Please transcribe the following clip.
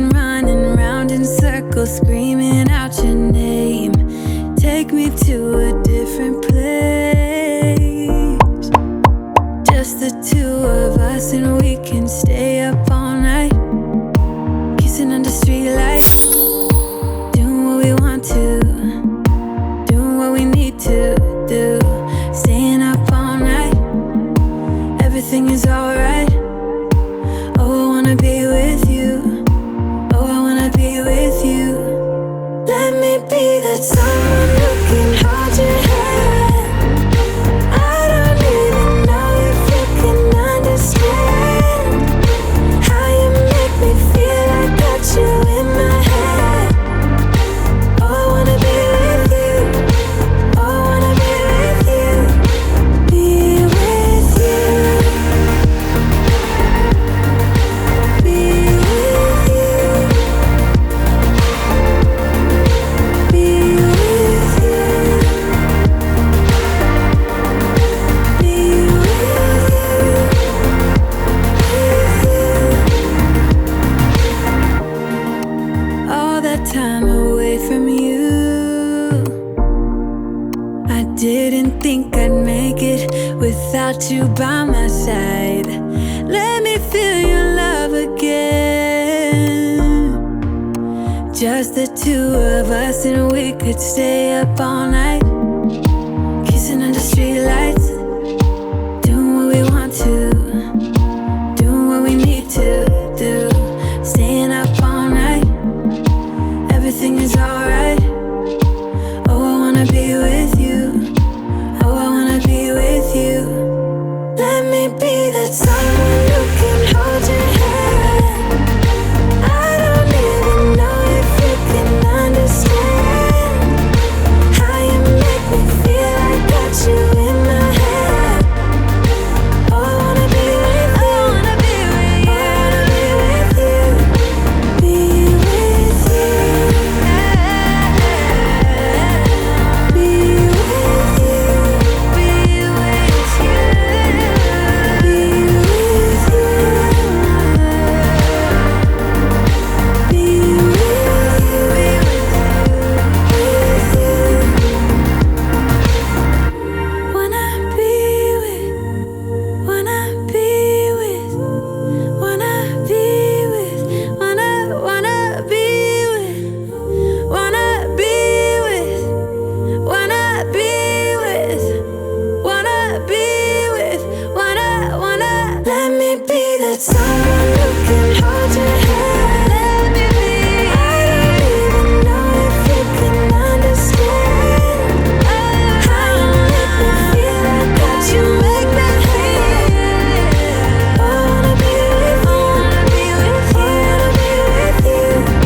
been running round in circles, screaming out your name. Take me to a different place. Just the two of us, and we can stay up all night, kissing under streetlights, doing what we want to, doing what we need to do, staying up all night. Everything is alright. Oh, I wanna be with you. Oh, I wanna be with you. Let me be that someone who can hold your hand. I don't even know if you can understand how you make me feel. I got you in my head. Oh, I wanna be with you. Oh, I wanna be with you. Be with you. Be with you. Be with you. Be with you. All that time away from you, I didn't think I'd make it without you by my side. Let me feel your love again. Just the two of us, and we could stay up all night, kissing under streetlights,